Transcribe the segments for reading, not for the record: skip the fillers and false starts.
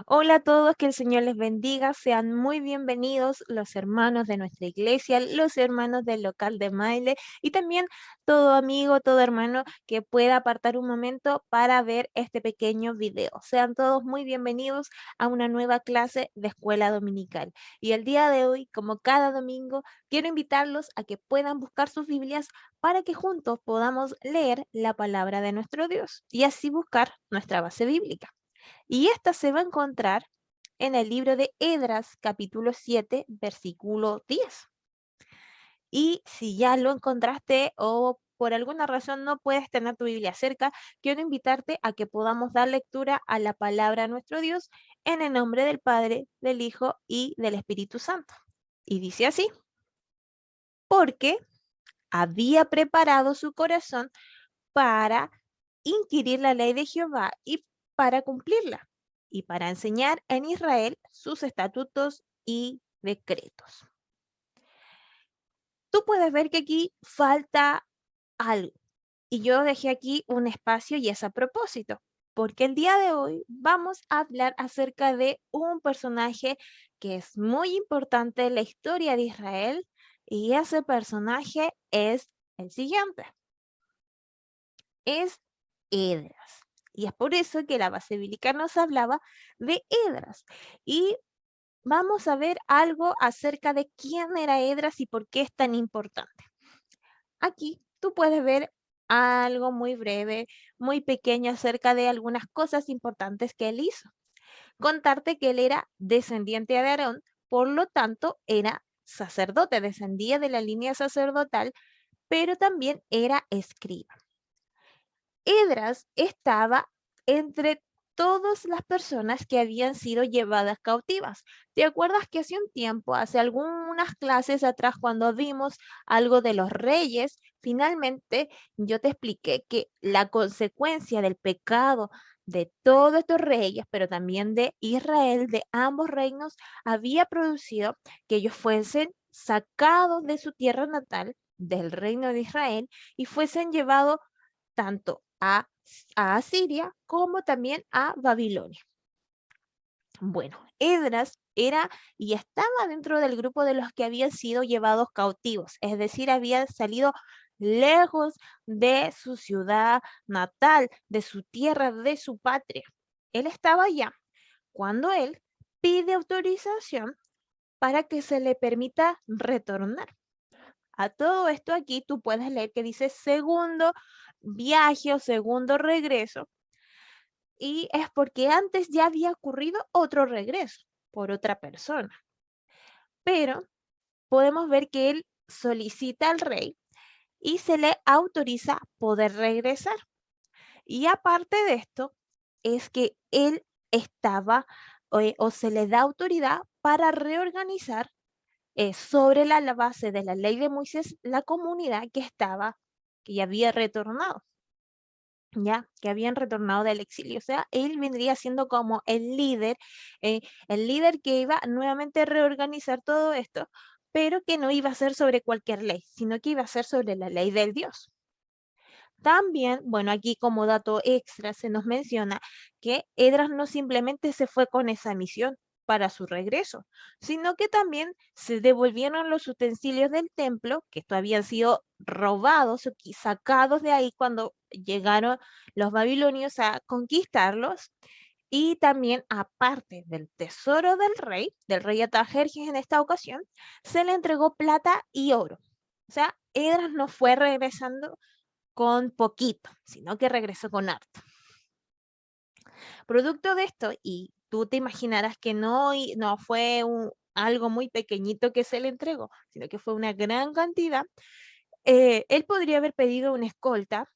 Hola a todos, que el Señor les bendiga. Sean muy bienvenidos los hermanos de nuestra iglesia, los hermanos del local de Maile y también todo amigo, todo hermano que pueda apartar un momento para ver este pequeño video. Sean todos muy bienvenidos a una nueva clase de escuela dominical. Y el día de hoy, como cada domingo, quiero invitarlos a que puedan buscar sus Biblias para que juntos podamos leer la palabra de nuestro Dios y así buscar nuestra base bíblica. Y esta se va a encontrar en el libro de Esdras, capítulo 7, versículo 10. Y si ya lo encontraste o por alguna razón no puedes tener tu Biblia cerca, quiero invitarte a que podamos dar lectura a la palabra de nuestro Dios en el nombre del Padre, del Hijo y del Espíritu Santo. Y dice así: porque había preparado su corazón para inquirir la ley de Jehová y para cumplirla, y para enseñar en Israel sus estatutos y decretos. Tú puedes ver que aquí falta algo, y yo dejé aquí un espacio y es a propósito, porque el día de hoy vamos a hablar acerca de un personaje que es muy importante en la historia de Israel, y ese personaje es el siguiente. Es Esdras. Y es por eso que la base bíblica nos hablaba de Esdras. Y vamos a ver algo acerca de quién era Esdras y por qué es tan importante. Aquí tú puedes ver algo muy breve, muy pequeño acerca de algunas cosas importantes que él hizo. Contarte que él era descendiente de Aarón, por lo tanto era sacerdote, descendía de la línea sacerdotal, pero también era escriba. Esdras estaba entre todas las personas que habían sido llevadas cautivas. ¿Te acuerdas que hace un tiempo, hace algunas clases atrás, cuando vimos algo de los reyes, finalmente yo te expliqué que la consecuencia del pecado de todos estos reyes, pero también de Israel, de ambos reinos, había producido que ellos fuesen sacados de su tierra natal, del reino de Israel, y fuesen llevados tanto a Asiria como también a Babilonia. Bueno, Esdras era y estaba dentro del grupo de los que habían sido llevados cautivos, es decir, había salido lejos de su ciudad natal, de su tierra, de su patria. Él estaba allá cuando él pide autorización para que se le permita retornar. A todo esto aquí tú puedes leer que dice segundo viaje o segundo regreso, y es porque antes ya había ocurrido otro regreso por otra persona. Pero podemos ver que él solicita al rey y se le autoriza poder regresar. Y aparte de esto, es que él estaba o se le da autoridad para reorganizar sobre la base de la ley de Moisés la comunidad que ya había retornado. Ya, que habían retornado del exilio. O sea, él vendría siendo como eh, el líder que iba nuevamente a reorganizar todo esto, pero que no iba a ser sobre cualquier ley, sino que iba a ser sobre la ley del Dios. También, bueno, aquí como dato extra se nos menciona que Edras no simplemente se fue con esa misión para su regreso, sino que también se devolvieron los utensilios del templo, que estos habían sido robados o sacados de ahí cuando llegaron los babilonios a conquistarlos, y también aparte del tesoro del rey Atajerjes en esta ocasión, se le entregó plata y oro. O sea, Edras no fue regresando con poquito, sino que regresó con harto. Producto de esto, y tú te imaginarás que no fue algo muy pequeñito que se le entregó, sino que fue una gran cantidad, él podría haber pedido una escolta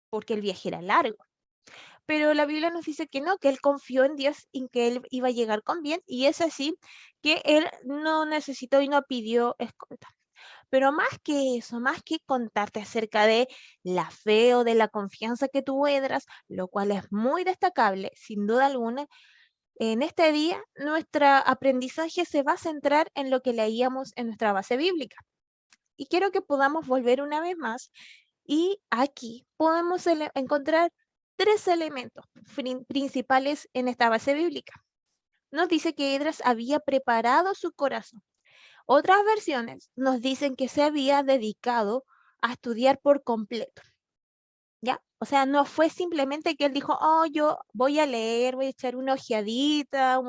porque el viaje era largo. Pero la Biblia nos dice que no, que él confió en Dios y que él iba a llegar con bien, y es así que él no necesitó y no pidió escolta. Pero más que eso, más que contarte acerca de la fe o de la confianza que tuvo Edras, lo cual es muy destacable, sin duda alguna, en este día nuestro aprendizaje se va a centrar en lo que leíamos en nuestra base bíblica. Y quiero que podamos volver una vez más y aquí podemos encontrar tres elementos principales en esta base bíblica. Nos dice que Esdras había preparado su corazón. Otras versiones nos dicen que se había dedicado a estudiar por completo. ¿Ya? O sea, no fue simplemente que él dijo, oh, yo voy a leer, voy a echar una ojeadita a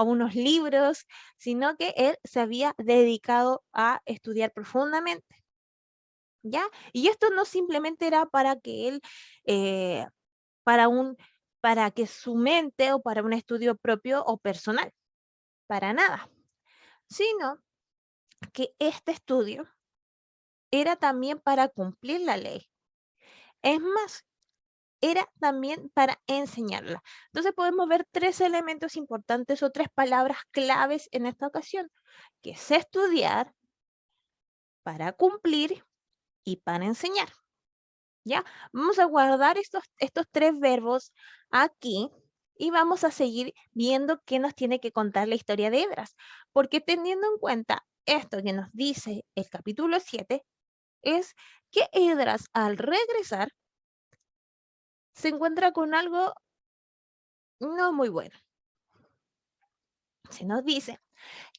unos libros, sino que él se había dedicado a estudiar profundamente. ¿Ya? Y esto no simplemente era para que él, para para que su mente o para un estudio propio o personal, para nada, sino que este estudio era también para cumplir la ley. Es más, era también para enseñarla. Entonces podemos ver tres elementos importantes o tres palabras claves en esta ocasión, que es estudiar, para cumplir y para enseñar. ¿Ya? Vamos a guardar estos tres verbos aquí y vamos a seguir viendo qué nos tiene que contar la historia de Esdras, porque teniendo en cuenta esto que nos dice el capítulo 7, es que Esdras al regresar se encuentra con algo no muy bueno. Se nos dice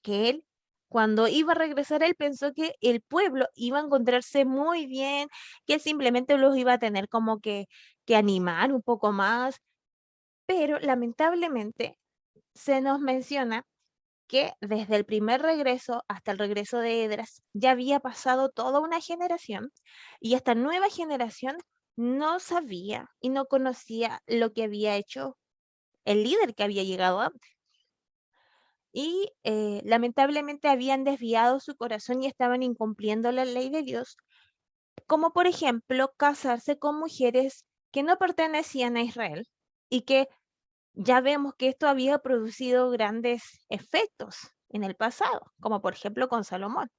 que él, cuando iba a regresar, él pensó que el pueblo iba a encontrarse muy bien, que él simplemente los iba a tener como que animar un poco más, pero lamentablemente se nos menciona que desde el primer regreso hasta el regreso de Esdras ya había pasado toda una generación y esta nueva generación no sabía y no conocía lo que había hecho el líder que había llegado antes. Y lamentablemente habían desviado su corazón y estaban incumpliendo la ley de Dios, como por ejemplo casarse con mujeres que no pertenecían a Israel y que ya vemos que esto había producido grandes efectos en el pasado, como por ejemplo con Salomón.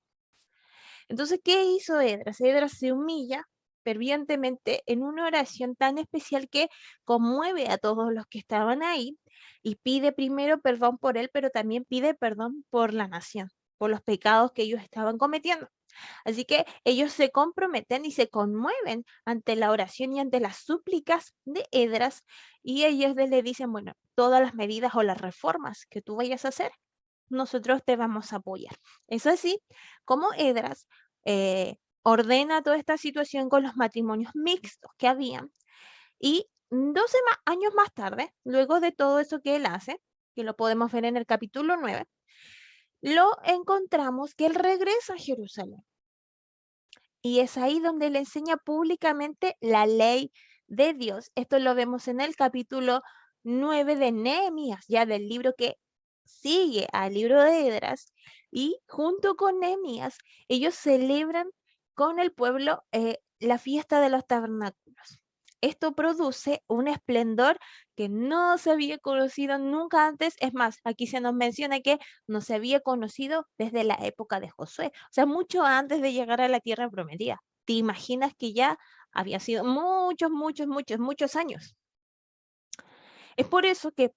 Entonces, ¿qué hizo Esdras? Esdras se humilla fervientemente en una oración tan especial que conmueve a todos los que estaban ahí y pide primero perdón por él, pero también pide perdón por la nación, por los pecados que ellos estaban cometiendo. Así que ellos se comprometen y se conmueven ante la oración y ante las súplicas de Esdras y ellos le dicen, bueno, todas las medidas o las reformas que tú vayas a hacer, nosotros te vamos a apoyar. Es así como Esdras ordena toda esta situación con los matrimonios mixtos que habían y 12 años más tarde, luego de todo eso que él hace, que lo podemos ver en el capítulo 9, lo encontramos que él regresa a Jerusalén. Y es ahí donde le enseña públicamente la ley de Dios. Esto lo vemos en el capítulo 9 de Nehemías, ya del libro que sigue al libro de Esdras. Y junto con Nehemías, ellos celebran con el pueblo la fiesta de los tabernáculos. Esto produce un esplendor que no se había conocido nunca antes. Es más, aquí se nos menciona que no se había conocido desde la época de Josué, o sea, mucho antes de llegar a la tierra prometida. ¿Te imaginas que ya había sido muchos, muchos, muchos, muchos años? Es por eso que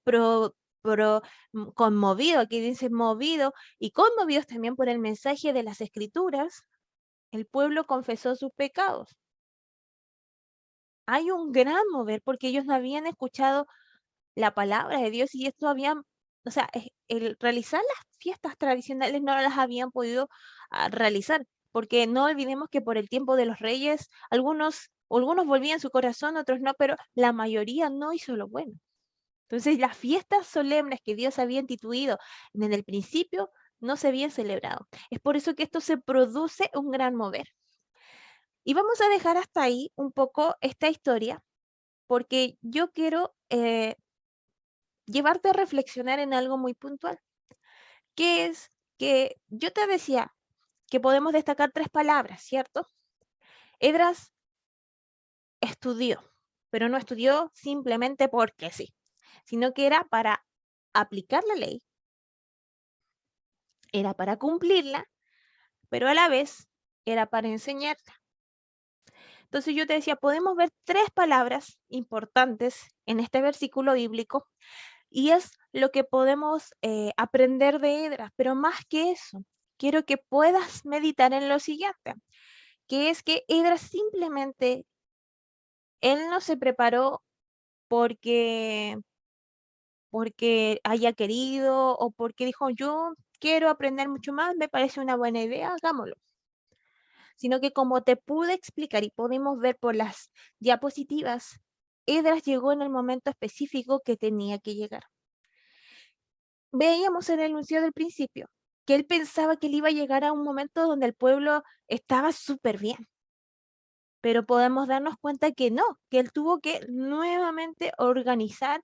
conmovido, aquí dice movido, y conmovidos también por el mensaje de las Escrituras, el pueblo confesó sus pecados. Hay un gran mover porque ellos no habían escuchado la palabra de Dios y esto habían, o sea, el realizar las fiestas tradicionales no las habían podido realizar, porque no olvidemos que por el tiempo de los reyes, algunos volvían su corazón, otros no, pero la mayoría no hizo lo bueno. Entonces, las fiestas solemnes que Dios había instituido en el principio no se habían celebrado. Es por eso que esto se produce un gran mover. Y vamos a dejar hasta ahí un poco esta historia, porque yo quiero llevarte a reflexionar en algo muy puntual, que es que yo te decía que podemos destacar tres palabras, ¿cierto? Esdras estudió, pero no estudió simplemente porque sí, sino que era para aplicar la ley, era para cumplirla, pero a la vez era para enseñarla. Entonces yo te decía, podemos ver tres palabras importantes en este versículo bíblico y es lo que podemos aprender de Esdras, pero más que eso, quiero que puedas meditar en lo siguiente, que es que Esdras simplemente, él no se preparó porque, porque haya querido o porque dijo, yo quiero aprender mucho más, me parece una buena idea, hagámoslo. Sino que como te pude explicar y pudimos ver por las diapositivas, Esdras llegó en el momento específico que tenía que llegar. Veíamos en el anuncio del principio que él pensaba que él iba a llegar a un momento donde el pueblo estaba súper bien, pero podemos darnos cuenta que no, que él tuvo que nuevamente organizar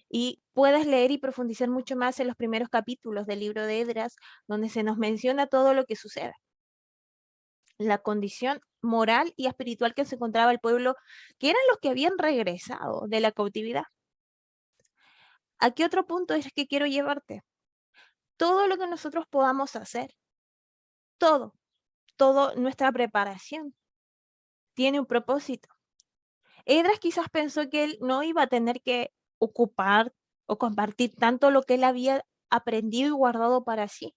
y puedes leer y profundizar mucho más en los primeros capítulos del libro de Esdras, donde se nos menciona todo lo que sucede. La condición moral y espiritual que se encontraba el pueblo, que eran los que habían regresado de la cautividad. ¿A qué otro punto es que quiero llevarte? Todo lo que nosotros podamos hacer, todo nuestra preparación tiene un propósito. Edras quizás pensó que él no iba a tener que ocupar o compartir tanto lo que él había aprendido y guardado para sí,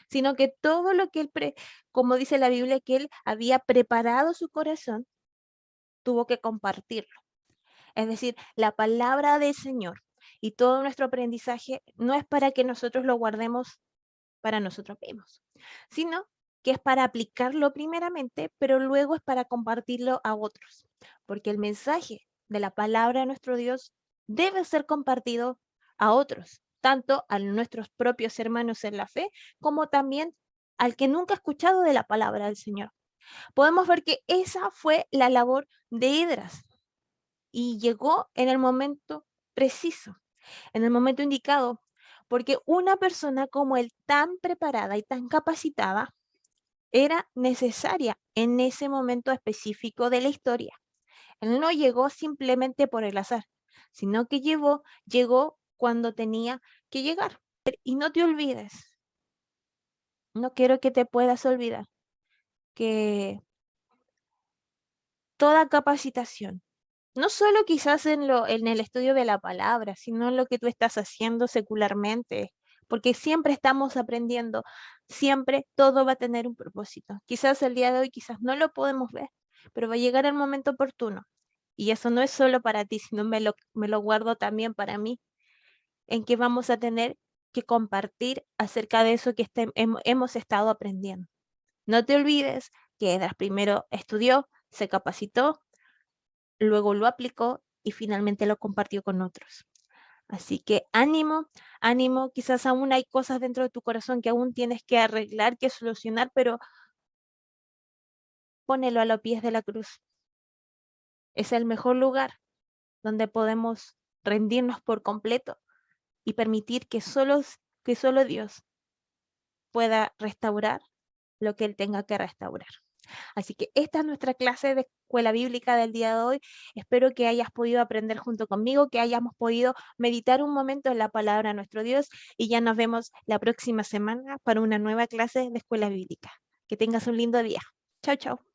sino que todo lo que él, como dice la Biblia, que él había preparado su corazón, tuvo que compartirlo. Es decir, la palabra del Señor y todo nuestro aprendizaje no es para que nosotros lo guardemos para nosotros mismos, sino que es para aplicarlo primeramente, pero luego es para compartirlo a otros, porque el mensaje de la palabra de nuestro Dios debe ser compartido a otros, tanto a nuestros propios hermanos en la fe, como también al que nunca ha escuchado de la palabra del Señor. Podemos ver que esa fue la labor de Esdras y llegó en el momento preciso, en el momento indicado, porque una persona como él, tan preparada y tan capacitada, era necesaria en ese momento específico de la historia. Él no llegó simplemente por el azar, sino que llegó cuando tenía que llegar. Y no te olvides, no quiero que te puedas olvidar que toda capacitación, no solo quizás en el estudio de la palabra, sino en lo que tú estás haciendo secularmente, porque siempre estamos aprendiendo, siempre todo va a tener un propósito. Quizás el día de hoy, quizás no lo podemos ver, pero va a llegar el momento oportuno. Y eso no es solo para ti, sino me lo guardo también para mí, en que vamos a tener que compartir acerca de eso que hemos estado aprendiendo. No te olvides que Edras primero estudió, se capacitó, luego lo aplicó y finalmente lo compartió con otros. Así que ánimo, ánimo, quizás aún hay cosas dentro de tu corazón que aún tienes que arreglar, que solucionar, pero ponelo a los pies de la cruz. Es el mejor lugar donde podemos rendirnos por completo y permitir que solo Dios pueda restaurar lo que Él tenga que restaurar. Así que esta es nuestra clase de escuela bíblica del día de hoy. Espero que hayas podido aprender junto conmigo, que hayamos podido meditar un momento en la palabra de nuestro Dios y ya nos vemos la próxima semana para una nueva clase de escuela bíblica. Que tengas un lindo día. Chao, chao.